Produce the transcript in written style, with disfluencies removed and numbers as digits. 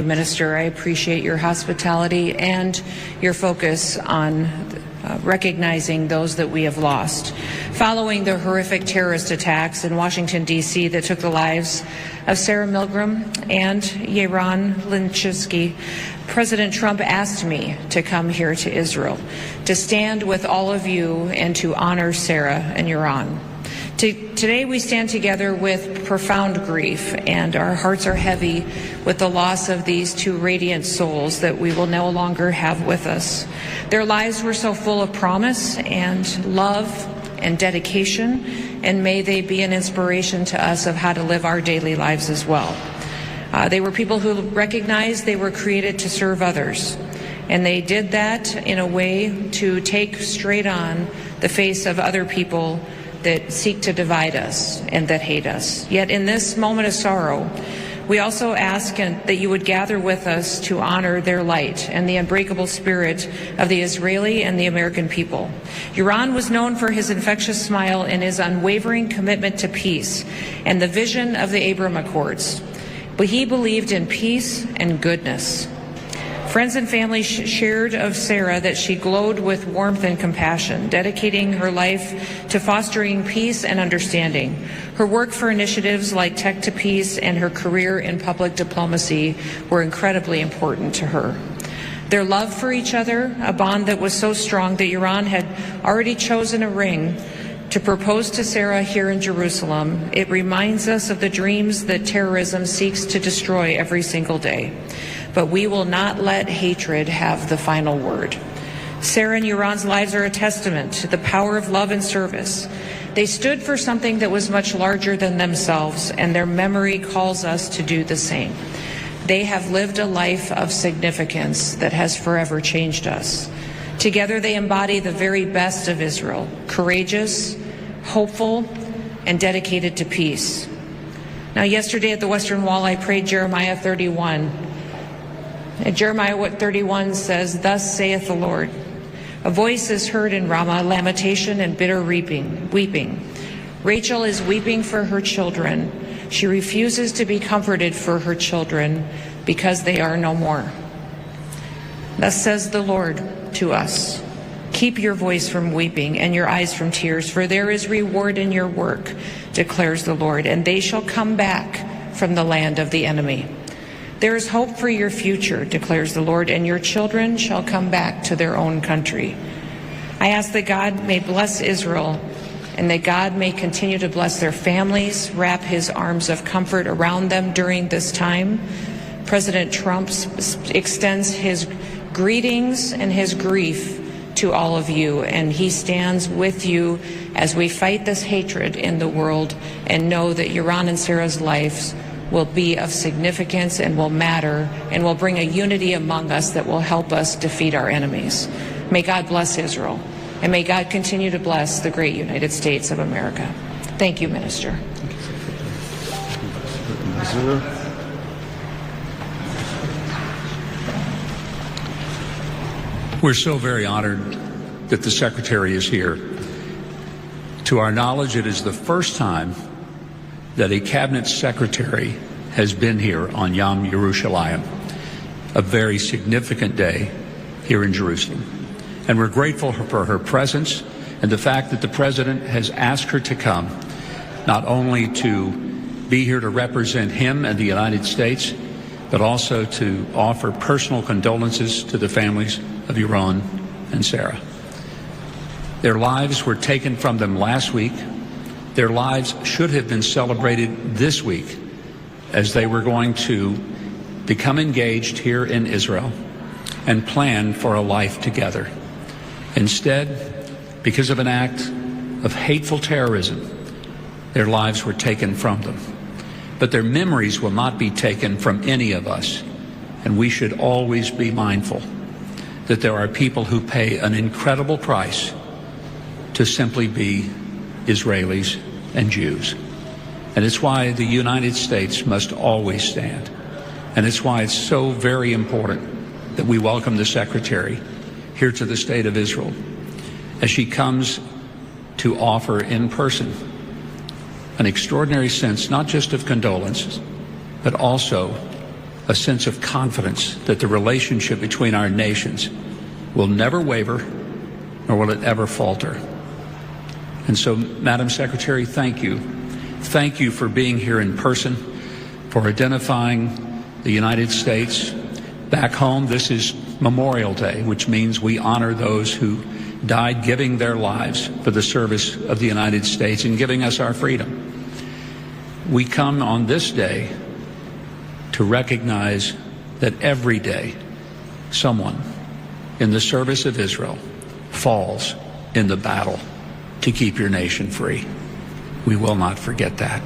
Minister. I appreciate your hospitality and your focus on recognizing those that we have lost. Following the horrific terrorist attacks in Washington, D.C. that took the lives of Sarah Milgram and Yaron Linchisky, President Trump asked me to come here to Israel, to stand with all of you and to honor Sarah and Yaron. Today we stand together with profound grief, and our hearts are heavy with the loss of these two radiant souls that we will no longer have with us. Their lives were so full of promise and love and dedication, and may they be an inspiration to us of how to live our daily lives as well. They were people who recognized they were created to serve others, and they did that in a way to take straight on the face of other people that seek to divide us and that hate us. Yet in this moment of sorrow, we also ask that you would gather with us to honor their light and the unbreakable spirit of the Israeli and the American people. Yaron was known for his infectious smile and his unwavering commitment to peace and the vision of the Abraham Accords. But he believed in peace and goodness. Friends and family shared of Sarah that she glowed with warmth and compassion, dedicating her life to fostering peace and understanding. Her work for initiatives like Tech to Peace and her career in public diplomacy were incredibly important to her. Their love for each other, a bond that was so strong that Yaron had already chosen a ring to propose to Sarah here in Jerusalem. It reminds us of the dreams that terrorism seeks to destroy every single day. But we will not let hatred have the final word. Sarah and Yaron's lives are a testament to the power of love and service. They stood for something that was much larger than themselves, and their memory calls us to do the same. They have lived a life of significance that has forever changed us. Together they embody the very best of Israel, courageous, hopeful, and dedicated to peace. Now, yesterday at the Western Wall, I prayed Jeremiah 31. And Jeremiah 31 says, "Thus saith the Lord, a voice is heard in Ramah, lamentation and bitter weeping. Rachel is weeping for her children. She refuses to be comforted for her children because they are no more. Thus says the Lord to us, keep your voice from weeping and your eyes from tears, for there is reward in your work, declares the Lord, and they shall come back from the land of the enemy. There is hope for your future, declares the Lord, and your children shall come back to their own country." I ask that God may bless Israel and that God may continue to bless their families, wrap his arms of comfort around them during this time. President Trump extends his greetings and his grief to all of you, and he stands with you as we fight this hatred in the world and know that Yaron and Sarah's lives will be of significance and will matter and will bring a unity among us that will help us defeat our enemies. May God bless Israel, and may God continue to bless the great United States of America. Thank you, Minister. We're so very honored that the Secretary is here. To our knowledge, it is the first time that a Cabinet Secretary has been here on Yom Yerushalayim, a very significant day here in Jerusalem. And we're grateful for her presence and the fact that the President has asked her to come, not only to be here to represent him and the United States, but also to offer personal condolences to the families of Yaron and Sarah. Their lives were taken from them last week. Their lives should have been celebrated this week as they were going to become engaged here in Israel and plan for a life together. Instead, because of an act of hateful terrorism, their lives were taken from them. But their memories will not be taken from any of us, and we should always be mindful that there are people who pay an incredible price to simply be Israelis and Jews. And it's why the United States must always stand. And it's why it's so very important that we welcome the Secretary here to the State of Israel as she comes to offer in person an extraordinary sense, not just of condolences, but also a sense of confidence that the relationship between our nations will never waver, nor will it ever falter. And so, Madam Secretary, thank you. Thank you for being here in person, for identifying the United States. Back home, this is Memorial Day, which means we honor those who died giving their lives for the service of the United States and giving us our freedom. We come on this day to recognize that every day someone in the service of Israel falls in the battle to keep your nation free. We will not forget that.